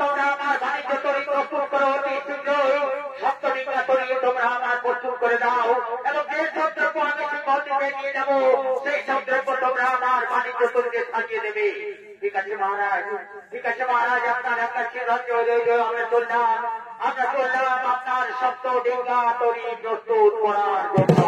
তোমরা আমার বাণিজ্য তৈরি প্রস্তুত করো অতি শীঘ্রই সপ্তমিকা তৈরি তোমরা আমার প্রস্তুত করে দাও এবং যে সব দ্রব্য আমি শিকলদ্বীপে নিয়ে যাবো সেই সব দ্রব্য তোমরা আমার বাণিজ্য তৈরিতে সাজিয়ে দেবে। ঠিক আছে মহারাজ, ঠিক আছে মহারাজ, আপনার একটা সিদ্ধান্ত আমরা চললাম আপনার সপ্ত ডিঙ্গা তৈরি প্রস্তুত করার জন্য।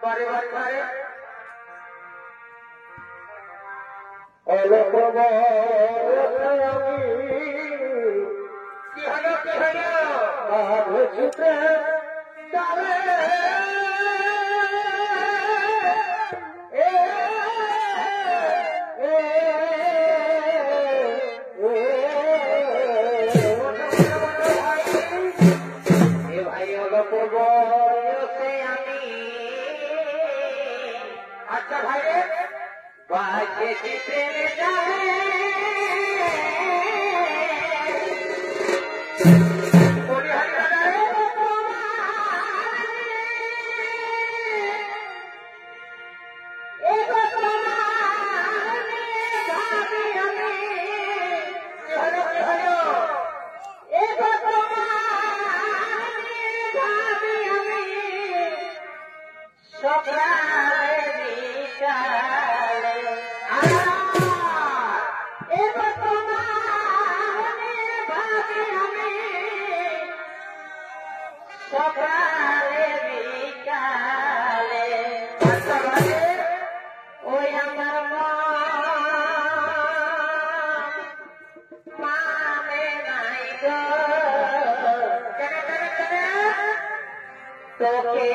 বারে বারে বারে কি হলো কি হলো अच्छा भाई बाजे प्रेम जाए बोली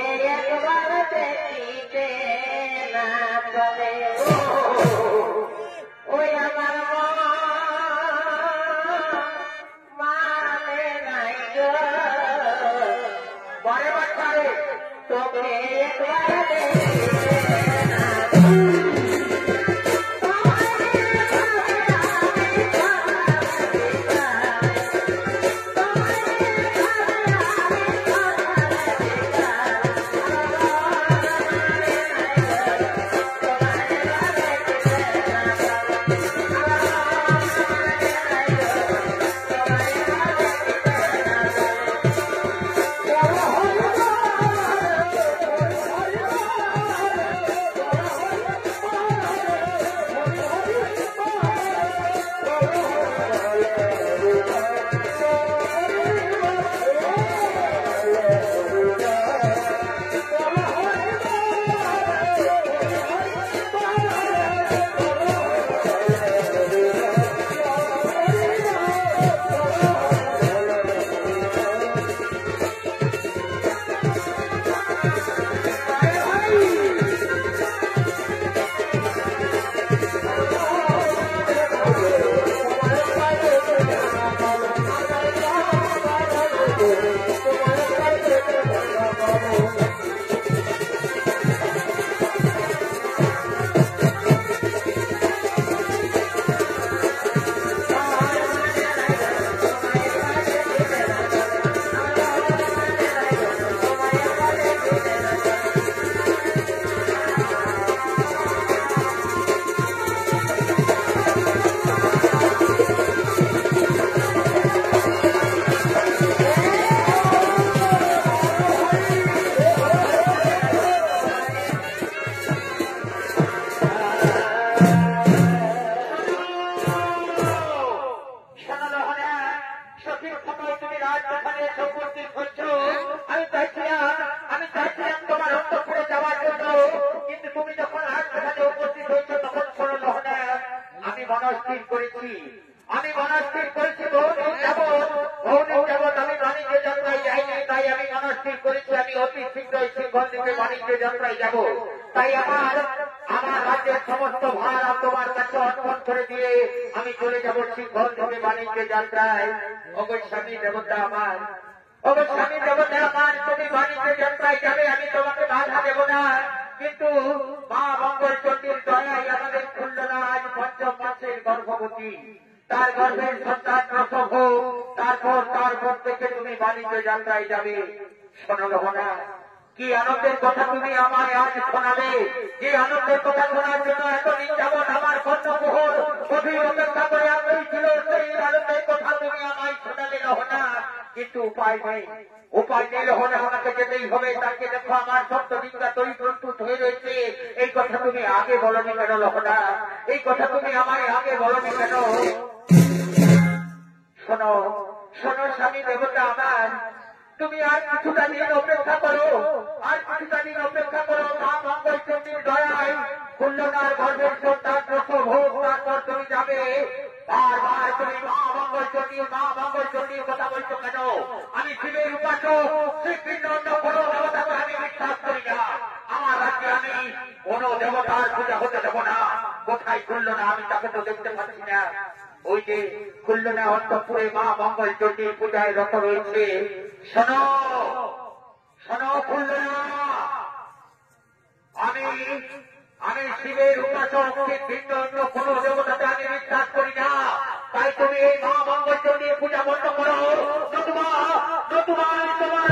हरी राजा কি আনন্দের কথা তুমি আমায় আজ শোনাবে যে আনন্দের কথা শোনার জন্য এতদিন যাবৎ আমার কর্ণমোহর কঠিন অপেক্ষা করে আসতেই ছিল সেই আনন্দের কথা তুমি আমায় শোনালে লহনা কিন্তু উপায় নেই লহনা ওনাকে যেতেই হবে তাকে দেখো আমার শব্দ বিদ্যা তৈরি প্রস্তুত হয়ে রয়েছে এই কথা তুমি আগে বলনি কেন লহনা এই কথা তুমি আমায় আগে বলনি কেন শোনো শোনো স্বামী দেবতা আমার তুমি আর কিছুটা দিন অপেক্ষা পূজা হতে দেবো না। কোথায় খুললো না আমি তাকে তো দেখতে পাচ্ছি না। ওই যে খুললো না অন্তপুরে মা মঙ্গল চণ্ডীর পূজায় রত রয়েছে। শোনো শোনো খুললো না, আমি শিবের উপাসক, ভিন্ন অন্য কোন দেবতাকে আমি বিশ্বাস করি না। তাই তুমি এই মা মঙ্গল চণ্ডীর পূজা বন্ধ করো, নতুবা আমি তোমার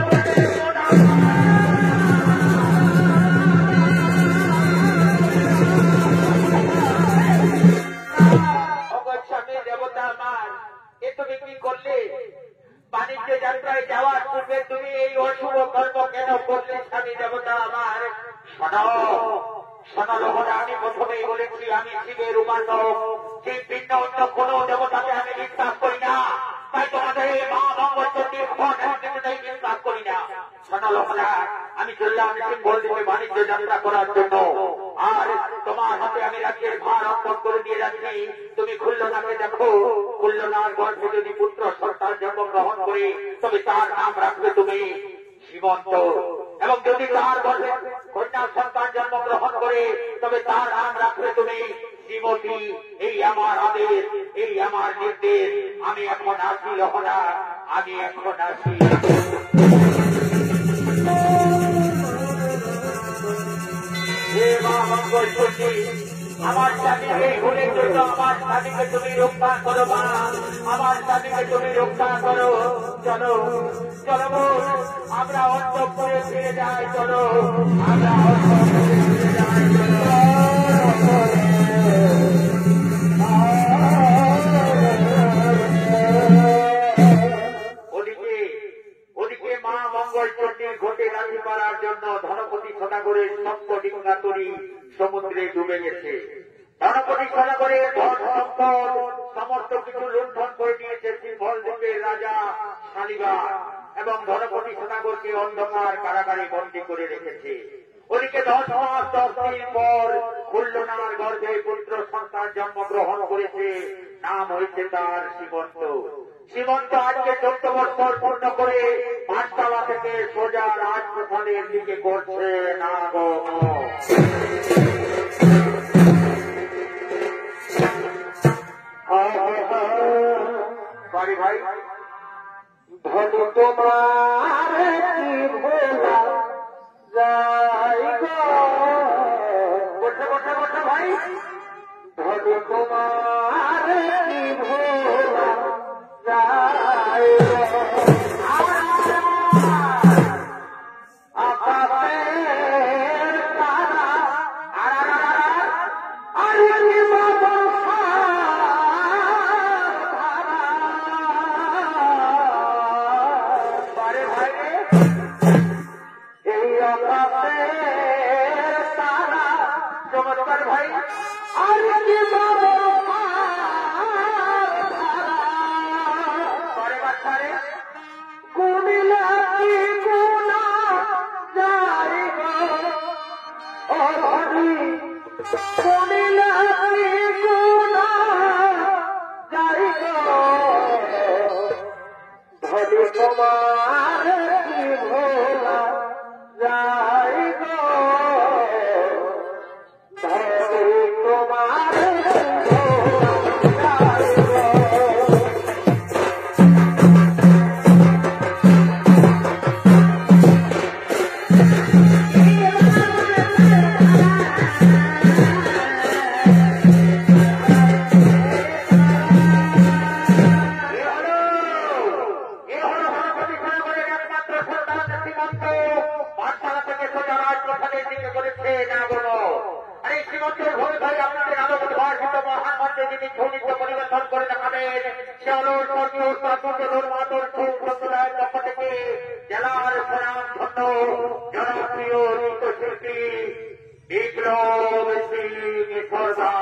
স্বামী দেবতা আমার। এ তুমি কি করলে? বাণিজ্য যাত্রায় যাওয়ার পূর্বে তুমি এই অশুভ কর্ম কেন করলে স্বামী দেবতা আমার? শোনো লোকেরা, আমি প্রথমেই বলেছি আমি শিবের উপাসক, সেই ভিন্ন অন্য কোন দেবতাকে আমি বিশ্বাস করি না। তাই তোমাদের এই মা মঙ্গল চণ্ডীর কিছুতেই বিশ্বাস করি না। শোনো লোকেরা, আমি চললাম সিম্বল দিকে বাণিজ্য যাত্রা করার জন্য, আর তোমার হাতে আমি রাজ্যের ভার অর্পণ করে দিয়ে যাচ্ছি। তুমি খুল্লনাকে দেখো, খুল্লনার গর্ভে যদি পুত্র সন্তান জন্মগ্রহণ করে তবে তার নাম রাখবে তুমি শ্রীমন্ত, এবং যদি তার গর্ভে কন্যা সন্তান জন্মগ্রহণ করে তবে তার নাম রাখবে তুমি শ্রীমতী। এই আমার আদেশ, এই আমার নির্দেশ। আমি এখন আসি লোহনা, আমি এখন আসি। আমার স্বামীকে ভুলের জন্য আমার স্বামীকে তুমি রক্ষা করো মা, আমার স্বামীকে তুমি রক্ষা করো। চলো চলো আমরা অন্তঃপুরে ফিরে যাই, চলো আমরা অন্তঃপুরে ফিরে যাই। ওদিকে মা মঙ্গল চণ্ডীর ঘটে রাজি করার জন্য ধনপতি সদাগরের সপ্তডিঙ্গাতরী সমুদ্রে ডুবে গেছে। ধনপতি সদাগরের ধন সম্পদ সমস্ত কিছু লুণ্ঠন করে নিয়েছে সিংহল দ্বীপের রাজা শালিবার, এবং ধনপতি সদাগরকে অন্ধকার কারাগারে বন্দী করে রেখেছে। ওদিকে 10 মাস 10 দিন পর খুল্লনার গর্ভে পুত্র সন্তান জন্মগ্রহণ করেছে। নাম হয়েছে তার শ্রীমন্ত। শ্রীমন্ত আজকে 14 বছর পূর্ণ করে পাঠশালা থেকে সোজা রাজপ্রসাদের দিকে করছে না গো। বাড়ি ভাই ধনু তোমার কি ভোলা যাই গো, বসে বসে বসে ভাই, ধনু তোমার কি ভোলা যাই গো। আকাশের তারা চমৎকার ভাই, আর কি বাচ্চারে কুমিলা কি গুনা যাই গো, কুমিলা কি গুনা যাই গো, ধরি তোমার কি ভোলা যাই গো, ধরি তোমার পরিবেশন করে দেখাবেন। সে হল জেলার প্রণাম ধন্য জনপ্রিয় নৃত্যশিল্পী বিপ্লব সিং সরদার।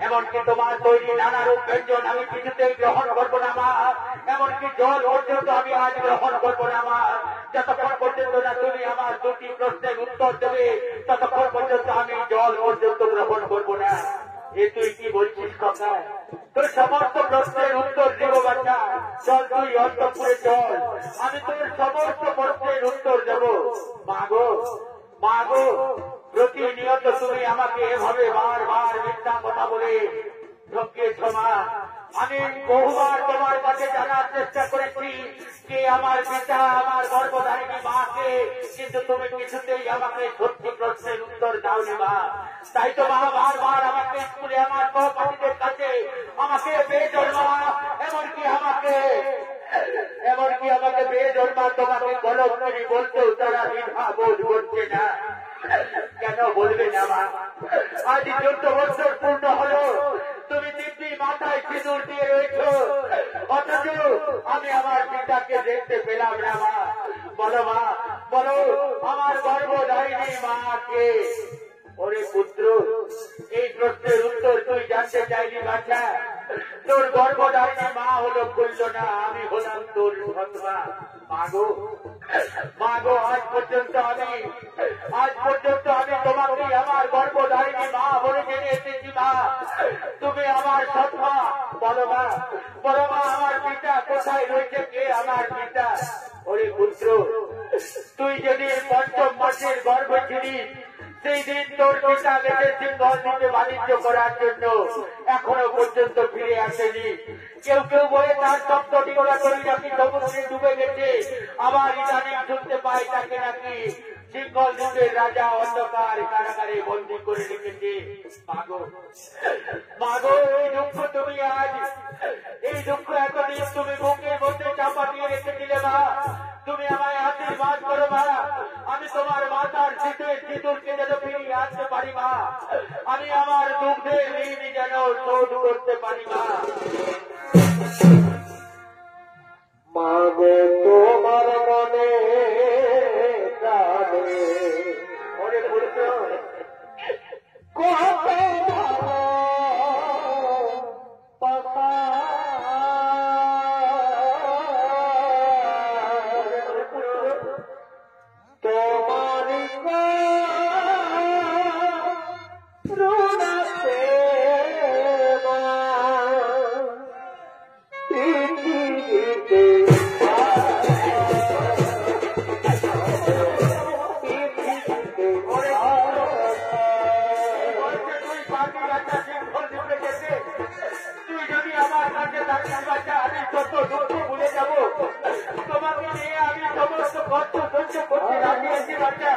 এমনকি তোমার তৈরি নানা রূপ ব্যঞ্জন আমি কিছুতেই গ্রহণ করবো না মা। এমনকি জল পর্যন্ত আমি আজ গ্রহণ করবো না মা। যতক্ষণ পর্যন্ত না তুমি আমার দুটি প্রশ্নের উত্তর দেবে ততক্ষণ পর্যন্ত আমি জল পর্যন্ত গ্রহণ করবো না। এ তুই কি বলছিস কথা? তোর সমস্ত প্রশ্নের উত্তর দেব বাচ্চা। চল তুই অন্তঃপুরে চল, আমি তোর সমস্ত প্রশ্নের উত্তর দেব। মাগো মাগো, প্রতিনিয়ত তুমি আমাকে এভাবে বারবার মিথ্যা কথা বলে ঠকিয়েছ মা। আমি বহুবার তোমার কাছে জানার চেষ্টা করেছি যে আমার পিতা আমার গর্ভধারিণী মাকে, কিন্তু তুমি কিছুতেই আমাকে সত্যি প্রশ্নের উত্তর দাওনি মা। তাই তো মা বারবার আমাকে স্কুলে আমার সহপাঠীদের কাছে আমাকে বেজন্মা, এমনকি আমাকে বেজন্মা তোমাকে গলব করে বলতেও তারা দ্বিধা বোধ করছে না। কেন বলবে না মা? আজ 14 বছর পূর্ণ হলো, তুমি দিব্যি মাথায় সিঁদুর দিয়ে রয়েছ, অথচ আমি আমার পিতাকে দেখতে পেলাম না মা। বলো মা, বলো আমার গর্ভধারিণী মাকে। ওরে পুত্র, এই প্রশ্নের উত্তর তুই জানতে চাইলি বাচ্চা। তোর গর্ভধারিণী মা হলো কুল্লনা, আমি হলাম তোর সৎমা। মাগো মাগো, আজ পর্যন্ত আমি তোমাকে আমার গর্ভধারিণী মা বলে জেনে এসেছি মা। তুমি আমার সৎমা। বলো মা, বলো মা আমার পিতা কোথায় রয়েছে? কে আমার পিতা? ওরে পুত্র, তুই যদি 5ম মাসের গর্ভে ছিলিস, সেই দিন তোর পিতা গেছে সিংহল দ্বীপে বাণিজ্য করার জন্য, এখনো পর্যন্ত ফিরে আসেনি। কেউ কেউ বলে তার সপ্তটি ওরা তৈরি নাকি সমুদ্রে ডুবে গেছে। আবার ইদানিং শুনতে পাই তাকে নাকি সিংহল দ্বীপের রাজা অন্ধকার কারাগারে বন্দী করে রেখেছে। মাগো মাগো, এই দুঃখ তুমি আজ, এই দুঃখ এতদিন তুমি বুকের মধ্যে চাপা দিয়ে রেখেছিলে মা। তুমি আমায় আশীর্বাদ করো মা, আমি তোমার মাতার সিঁদুরকে যেন ফিরিয়ে আনতে পারি মা। আমি আমার দুঃখের ঋণ যেন শোধ করতে পারি মা। মাগো তোমার মনে প্রাণে ওরে পুত্র কত ভুলে যাব। তোমাকে নিয়ে আমি সমস্ত কষ্ট সহ্য করতে রাজি আছি বাচ্চা।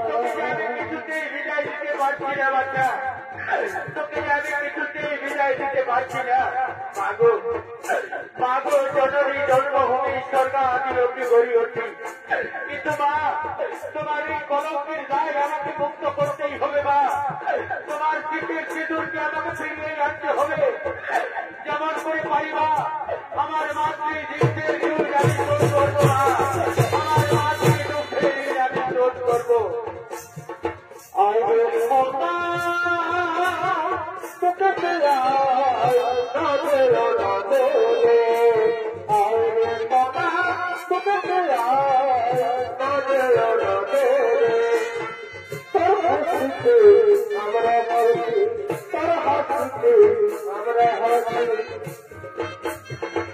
তোকে আমি কিছুতেই বিদায় দিতে পারছি না বাচ্চা, তোকে আমি কিছুতেই বিদায় দিতে পারছি না। মাগো মাগো, জননী জন্মভূমি স্বর্গা আমি লোকে গড়ি উঠি, কিন্তু মা তোমার এই কলঙ্কের দায় আমাকে মুক্ত করতেই হবে মা। তোমার পিঠের সিঁদুরকে আমাকে ফিরিয়ে আনতে হবে। যেমন করে পারি মা, আমার মাতৃ দুঃখের ঋণ আমি শোধ করবো মা। আমার মাতৃ দুঃখের ঋণ আমি শোধ করবো। আমরা তারা হাসি, আমরা হাসি,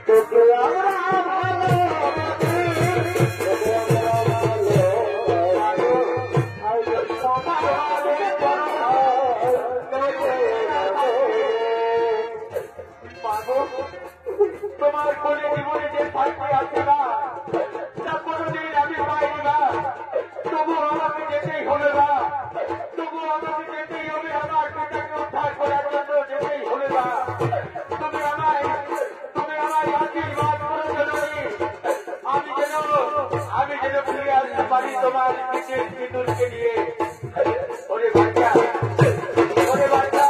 তোকে আমরা তোমার কোলে জীবনে যে ফাইতে আছে না, তা কোনদিন আমি পাইনি না। তবু আমাকে যেতেই হবে না, তবু আমাকে যেতেই হবে। আমার পিতাকে উদ্ধার করার জন্য যেতেই হবে না। তুমি আমায় আশীর্বাদ করে জননী, আমি যেন ফিরে আসতে পারি তোমার পিঠের সিঁদুরকে নিয়ে। ওরে বাচ্চা, ওরে বাচ্চা,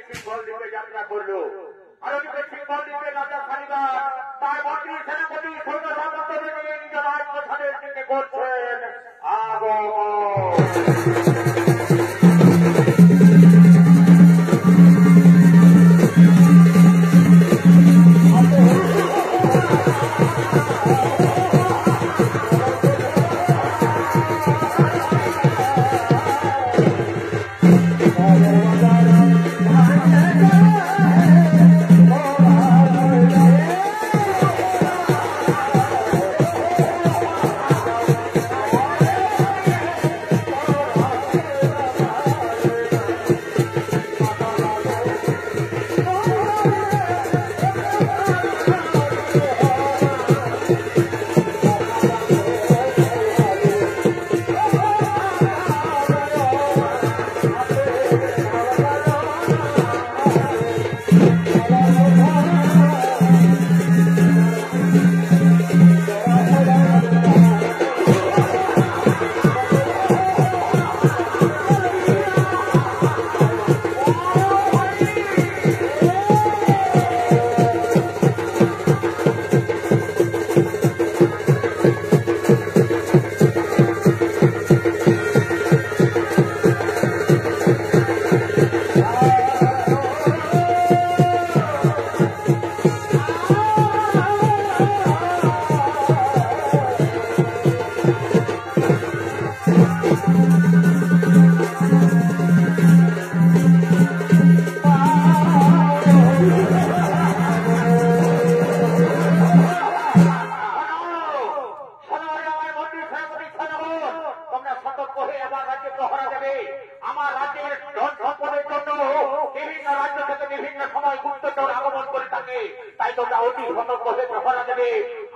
সিংহল দ্বীপে যাত্রা করলো। আর ওদিকে সিংহল দ্বীপে রাজা শালিবার তার মন্ত্রী সেনাপতি সৈন্য সামন্তদের নিয়ে নিজের রাজপ্রাসাদের দিকে করছেন আগমন।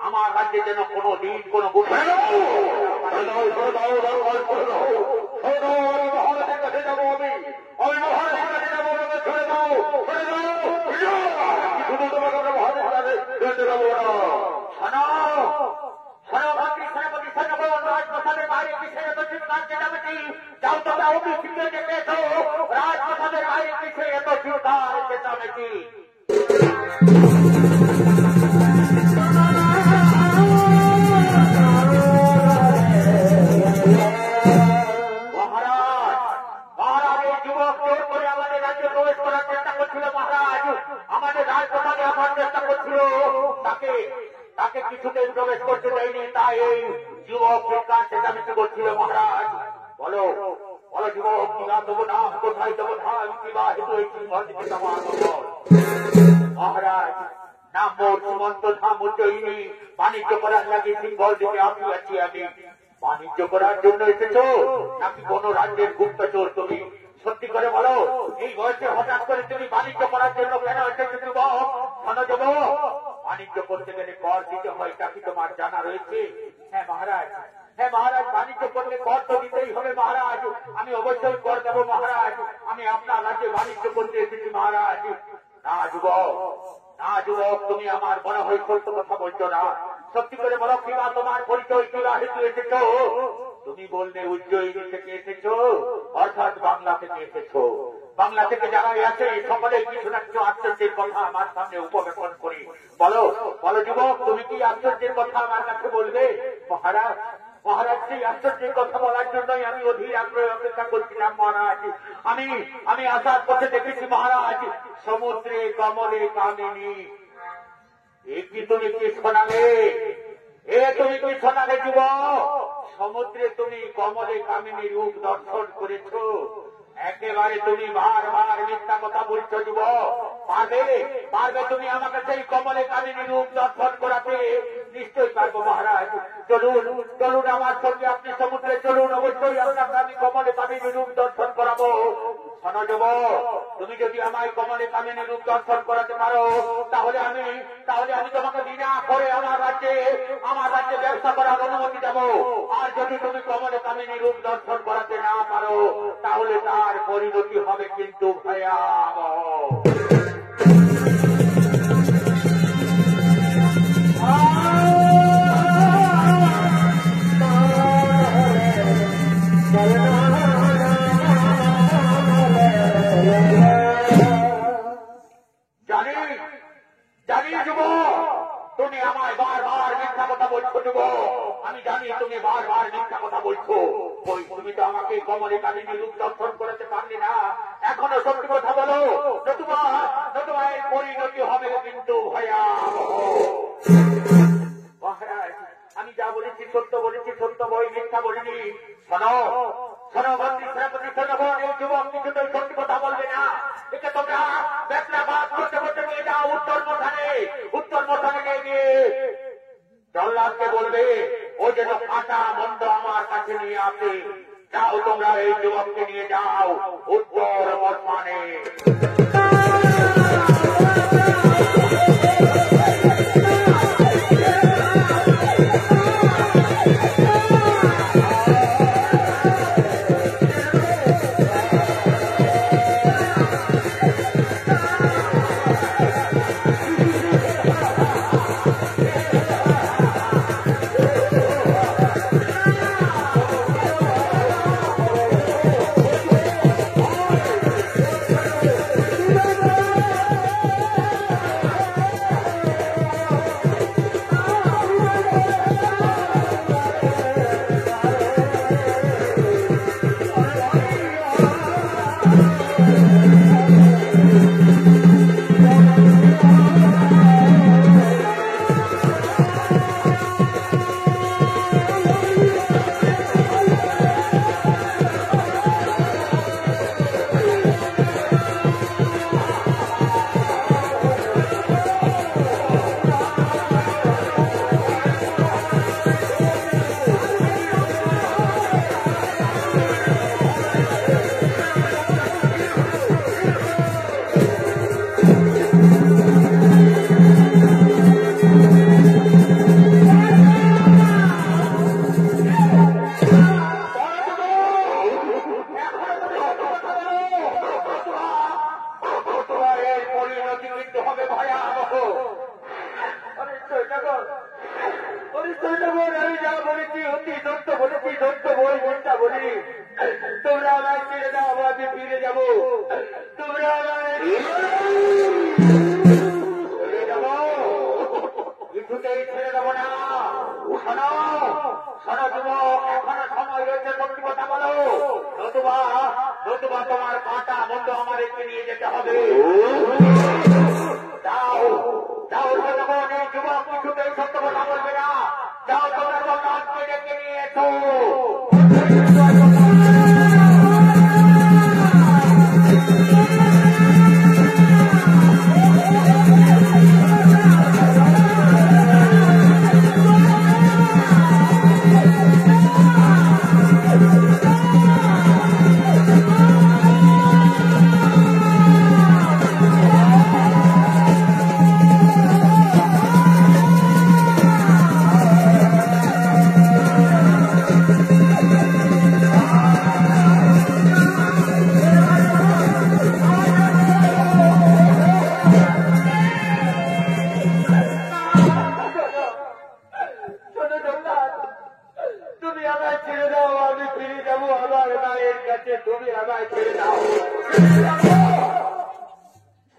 আমার রাজ্যে যেন কোনো দিন কোনো রাজপ্রাসাদের বাইরে পিছিয়ে এত চিন্তার চেঁচামেচি তাকে কিছুতেই প্রবেশ করতে দেয়নি, তাই এই যুবক চিৎকার চেঁচামেচি করছিল। মহারাজ বলো বলো যুবক, কিবা দেবো না, কোথায় দেবো ধান, কিবা হেতু এই সিংহল দিকে যাবো আগমন। মহারাজ নাম মোর সুমন্ত ধাম উজ্জয়িনী, বাণিজ্য করার লাগে সিংহল দিকে আসিয়াছি আমি। বাণিজ্য করার জন্য এসেছো নাকি কোন রাজ্যের গুপ্তচর তুমি? সত্যি করে বলো, এই বয়সে হঠাৎ করে তুমি বাণিজ্য করার জন্য কেন এসেছো যুবক? শোনো যুবক, বাণিজ্য করতে গেলে কর দিতে হয়, তা কি তোমার জানা রয়েছে? হ্যাঁ মহারাজ, হ্যাঁ মহারাজ, বাণিজ্য করলে কর তো দিতেই হবে মহারাজ। আমি অবশ্যই কর দেবো মহারাজ। আমি আপনার রাজ্যে বাণিজ্য করতে এসেছি মহারাজ। না যুবক, না যুবক, তুমি আমার মনে হয় সত্য কথা বলছো না। সত্যি করে বলো, কিবা তোমার পরিচয়, কিবা হেতু এসেছো? তুমি বললে উজ্জয়িনী থেকে এসেছো, অর্থাৎ বাংলা থেকে এসেছো। বাংলা থেকে যারাই আছে সকলেই কিছু না কিছু আশ্চর্যের কথা আমার সামনে উপবেশন করি। বলো বলো যুবক, তুমি কি আশ্চর্যের কথা আমার কাছে বলবে? মহারাজ মহারাজ, সেই আশ্চর্যের কথা বলার জন্যই আমি অধীর আগ্রহে অপেক্ষা করছিলাম মহারাজ। আমি আসার পথে দেখেছি মহারাজ, সমুদ্রে কমলে কামিনী। এ কি তুমি কি শোনালে? এ তুমি কি শোনালে যুবক? সমুদ্রে তুমি কমলে কামিনী রূপ দর্শন করেছো। একেবারে তুমি বারবার মিথ্যা কথা বলছো যুবক। পারবে পারবে তুমি আমাকে সেই কমলে কামিনী রূপ দর্শন করাতে? নিশ্চয়ই পারবো মহারাজ। চলুন চলুন আমার সঙ্গে, আপনি সমুদ্রে চলুন, অবশ্যই আপনাকে আমি কমলে কামিনী রূপ দর্শন করাবো। শোনো যুবক, তুমি যদি আমায় কমলে কামিনী রূপ দর্শন করাতে পারো, তাহলে আমি তোমাকে বিনা করে আমার রাজ্যে ব্যবসা করার অনুমতি দেবো। আর যদি তুমি কমলে কামিনী রূপ দর্শন করাতে না পারো, তাহলে তার পরিণতি হবে কিন্তু ভয়াবহ। নিয়ে বারবার মিথ্যা কথা বলছো। ওই তুমি তো আমাকে কমলে কাঁদিনি রূপ দর্শন করতে পারলি না, এখনো সত্যি কথা বলো, নতুবা এর পরিণতি হবে কিন্তু ভয়াবহ। মহারাজ আমি যা বলেছি সত্য বলেছি, সত্য বই মিথ্যা বলিনি। শোনো শোনো মন্ত্রী সেনাপতি শোনবন, এই যুবক কিছুতেই সত্যি কথা বলবে না। একে তোমরা ব্যবসাঘাত করতে করতে নিয়ে যাও উত্তর মশানে নিয়ে গিয়ে জল্লাদকে বলবে ও যেন কাটা মন্দ আমার কাছে নিয়ে আসে। যাও তোমরা এই যুবককে নিয়ে যাও উত্তর মশানে। তোমরা আমায় ছেড়ে দাও, আমি ফিরে যাবো। তোমরা কিছুতেই ছেড়ে দেবো না। শোনো শোনো যুবক, এখনো সময় রয়েছে, সত্যি কথা বলো, নতুবা তোমার কাঁটা বন্ধ আমাদেরকে নিয়ে যেতে হবে। যাও যাও যখন এই যুবক কিছুতেই সত্য কথা বলবে না। যাও তোমরা জল্লাদকে ডেকে নিয়ে এসো।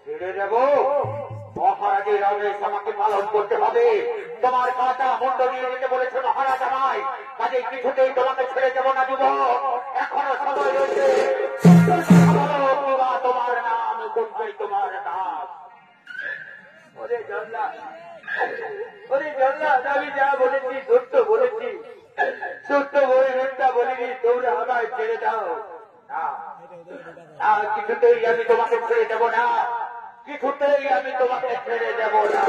ছেড়ে দেব মহারাজের আদেশ আমাকে পালন করতে হবে। তোমার কাঁটা মুন্ড নিয়ে যেতে বলেছে মহারাজ আমায়, কাজে কিছুতেই তোমাকে ছেড়ে দেব না যুবক, এখনো সময় রয়েছে। তোমার নাম কোনটাই তোমার নাম? ওরে জল্লাদ, ওরে জল্লাদ, আমি যা বলেছি সত্য বলেছি, সত্য বলে মিথ্যা বলিনি। তোমরা আমায় ছেড়ে দাও। কিছুতেই আমি তোমাকে ছেড়ে দেব না, কিছুতেই আমি তোমাকে ছেড়ে দেব না।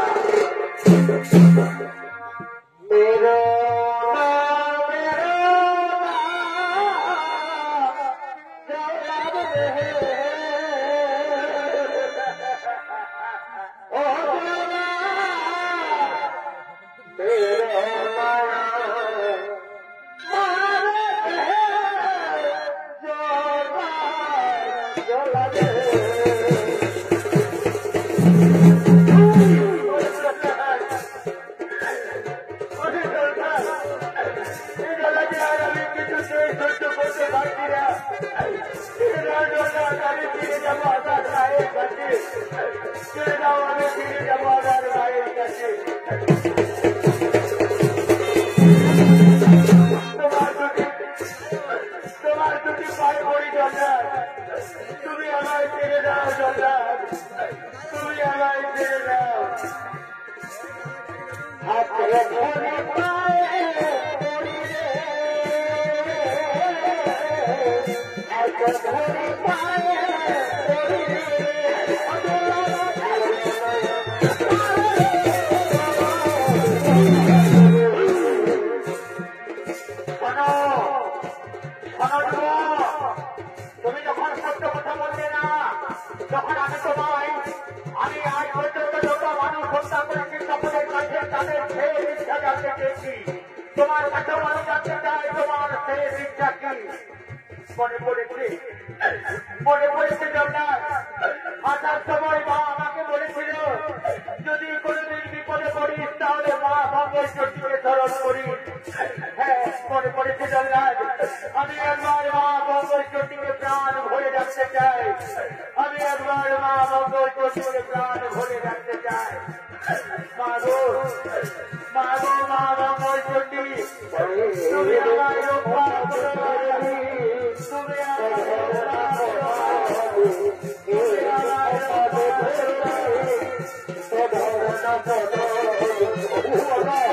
Thank you. তুমি যখন সত্য কথা বললে না, যখন আমি তোমায় আমি আজ পর্যন্ত যত মানুষ হত্যা করেছি সকলের কাছে তাদের শেষ ইচ্ছা জানতে চেয়েছি। তোমার কাছে মানুষ জানতে চায় তোমার শেষ ইচ্ছা কি? মনে পড়েছে জগন্নাথ, আসার সময় মা আমাকে বলেছিল যদি কোনোদিন বিপদে পড়িস তাহলে মা মঙ্গলচণ্ডীকে স্মরণ করিস। হ্যাঁ, মনে পড়েছে জগন্নাথ, আমি একবার মা মঙ্গলচণ্ডীকে প্রাণ ভরে রাখতে চাই। আমি একবার মা মঙ্গলচণ্ডীকে প্রাণ ভরে রাখতে চাই। মা গো মা মঙ্গলচণ্ডী, তুমি আমার রক্ষা করো, তুমি আমার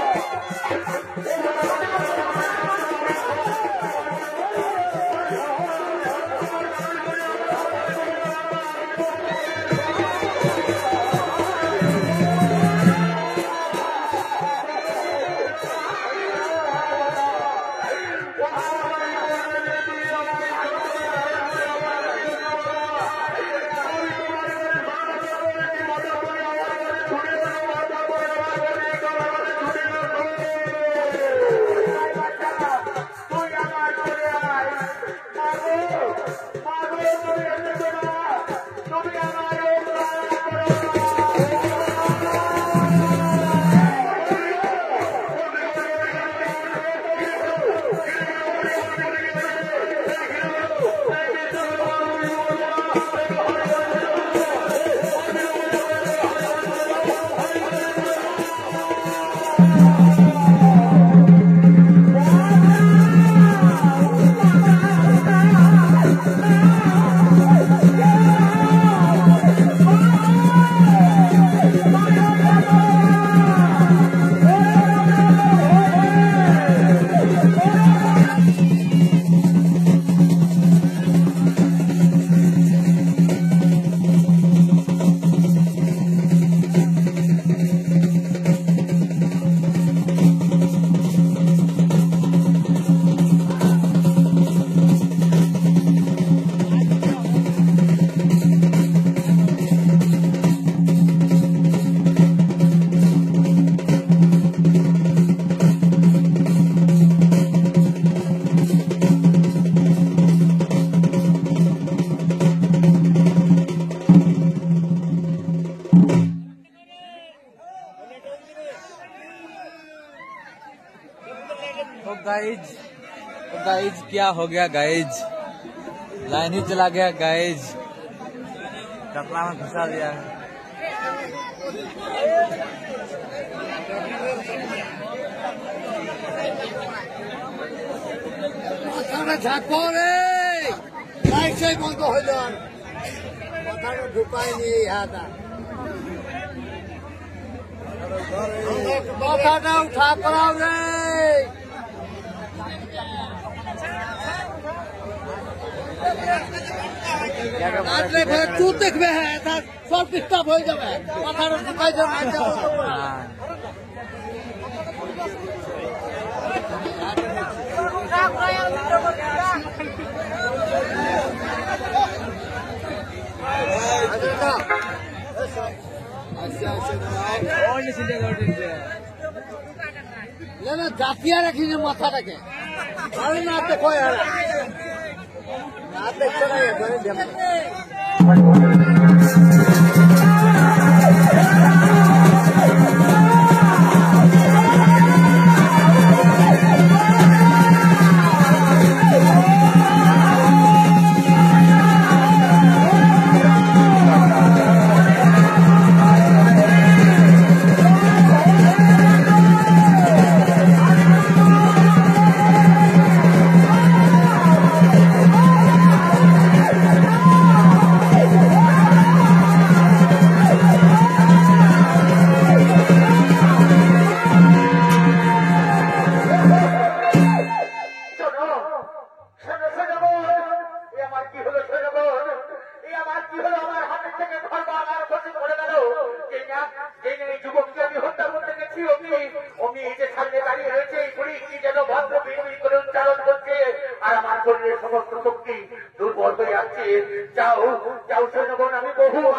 गाइज क्या हो गया गाइज, लाइन ही चला गया गाइज, कपड़ा में घुसा दिया। लाइट से बंद हो जान माथा ढुकाई नहीं आता माथा उठा पड़ाओ रे तू देखबे है सब डिस्टर्ब हो जाए माथा ढुकाई জাতিয়া রাখিনি মাথাটাকে ভালো না দেখো না দেখতে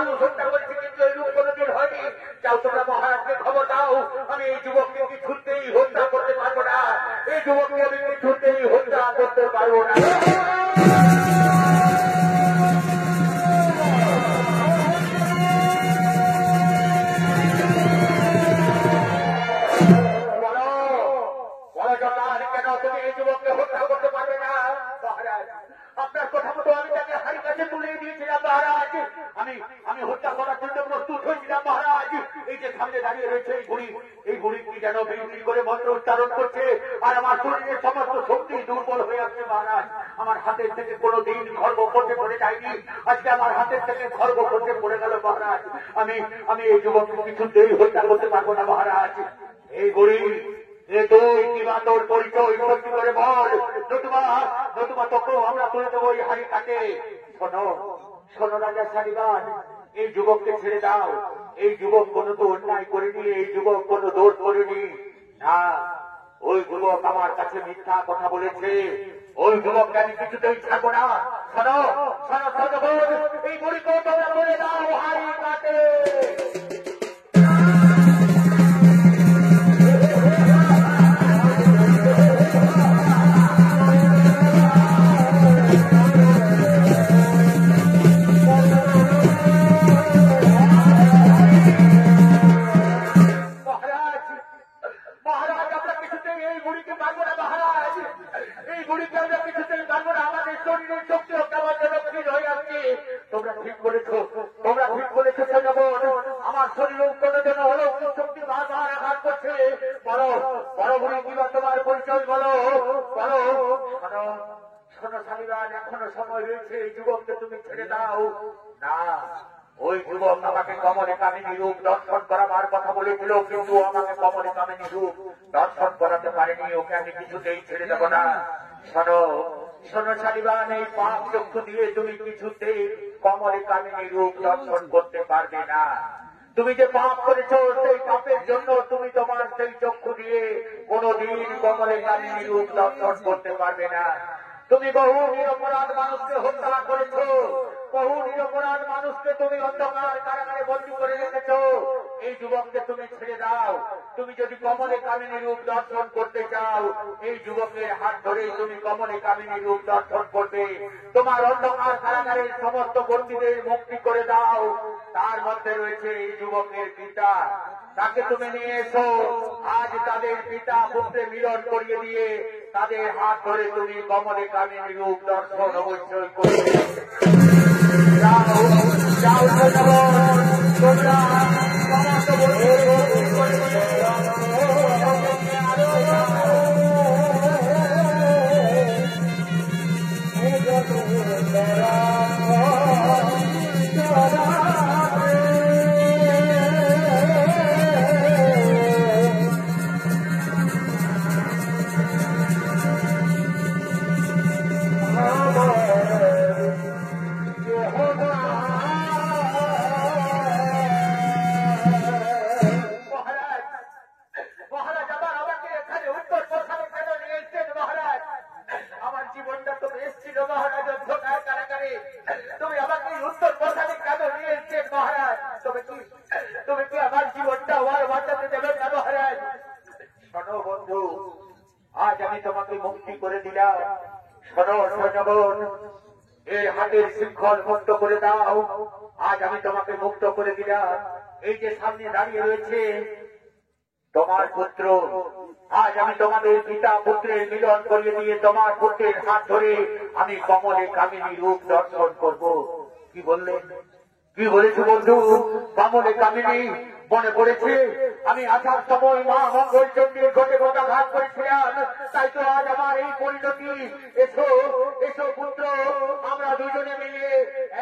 মানুষ হত্যা করেছে, কিন্তু এইরূপ কোনোদিন হয়নি। যাও তোমরা মহারাজকে খবর দাও, আমি এই যুবককে কিছুতেই হত্যা করতে পারবো না, এই যুবককে আমি কিছুতেই হত্যা করতে পারবো না। কেন তুমি এই যুবককে হত্যা করতে পারবে না মহারাজ? আপনার কথা মতো আমি তাকে হাড়ি কাছে তুলে দিয়েছিলাম মহারাজ। আমি হত্যা করার জন্য প্রস্তুত হয়েছিলাম মহারাজ। এই যে সামনে দাঁড়িয়ে রয়েছে এই বুড়ি কি যেন বিড়ি করে মন্ত্র উচ্চারণ করছে, আর আমার শরীরের সমস্ত শক্তি দুর্বল হয়ে আসছে মহারাজ। আমার হাতের থেকে কোনোদিন খর্ব করতে পড়ে যায়নি, আজকে আমার হাতের থেকে খর্ব করতে পড়ে গেল মহারাজ। আমি এই যুবককে কিছুতেই হত্যা করতে পারবো না মহারাজ। এই বুড়ি তোর পরিচয় সত্যি করে বল, নতুবা তোকেও আমরা তুলে দেবো এই হাড়ি কাটে। শোনো রাজা শালিবান, এই যুবককে ছেড়ে দাও। এই যুবক কোনো তো অন্যায় করেনি, এই যুবক কোনো দোষ করেনি না। ওই যুবক আমার কাছে মিথ্যা কথা বলেছে, ওই যুবককে আমি কিছুতেই ছাড়বো না। শোনো, এই বুড়িকে তোমরা তুলে দাও হাড়ি কাটে। তোমরা ঠিক বলেছো আমার শরীর কোনোদিন হলো শক্তি বারবার আঘাত করছে। বলো বুড়ি কিবা তোমার পরিচয় বলো। শোনো শালিবান, এখনো সময় রয়েছে, এই যুবককে তুমি ছেড়ে দাও না। ওই যুবক আমাকে কমলে কামিনী রূপ দর্শন করাবার কথা বলেছিল, কিন্তু আমাকে কমলে কামিনী রূপ দর্শন করাতে পারেনি, ওকে আমি কিছুতেই ছেড়ে দেব না। শোনো শালিবান, এই পাপ চক্ষু দিয়ে তুমি কিছুতেই কমলে কামিনী রূপ দর্শন করতে পারবে না। তুমি যে পাপ করেছো, সেই পাপের জন্য তুমি তোমার সেই চক্ষু দিয়ে কোনদিন কমলে কামিনী রূপ দর্শন করতে পারবে না। তুমি বহু নিরপরাধ মানুষকে হত্যা করেছো, বহু নিরপরাধ মানুষকে তুমি অন্ধকার কারাগারে বন্দী করে রেখেছো। এই যুবককে তুমি ছেড়ে দাও। তুমি যদি কমলে কামিনী রূপ দর্শন করতে চাও, এই যুবকের হাত ধরেই তুমি কমলে কামিনী রূপ দর্শন করবে। তোমার অন্ধকার কারাগারের সমস্ত বন্দীদের মুক্তি করে দাও। তার মধ্যে রয়েছে এই যুবকের পিতা, তাকে তুমি নিয়ে এসো। আজ তাদের পিতা পুত্রে মিলন করিয়ে দিয়ে তাদের হাত ধরে তুমি কমলে কামিনী রূপ দর্শন অবশ্যই করবে। আজ আমি তোমাকে মুক্তি করে দিলাম। এর হাতের শৃঙ্খল মুক্ত করে দাও। আজ আমি তোমাকে মুক্ত করে দিলাম। এই যে সামনে দাঁড়িয়ে রয়েছে তোমার পুত্র, আজ আমি তোমাদের পিতা পুত্রের মিলন করিয়ে দিয়ে তোমার পুত্রের হাত ধরে আমি কমলে কামিনী রূপ দর্শন করব। কি বললেন? কি বলেছে বন্ধু? কমলে কামিনী মনে পড়েছে? আমি আসার সময় মা মঙ্গল চণ্ডীর ঘটে কথা ঘাত করেছিলাম, তাই তো আজ আমার এই পরিণতি। এসো পুত্র, আমরা দুজনে মিলে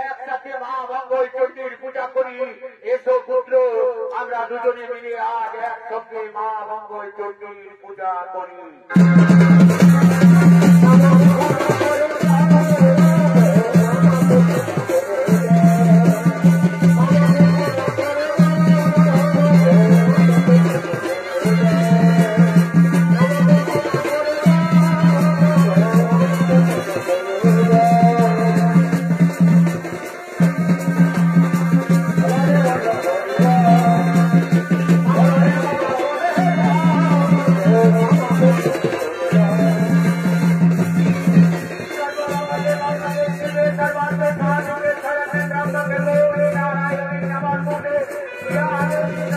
একসাথে মা মঙ্গল চণ্ডীর পূজা করি। এসো পুত্র, আমরা দুজনে মিলে আজ একসঙ্গে মা মঙ্গল চণ্ডীর পূজা করি। Yeah.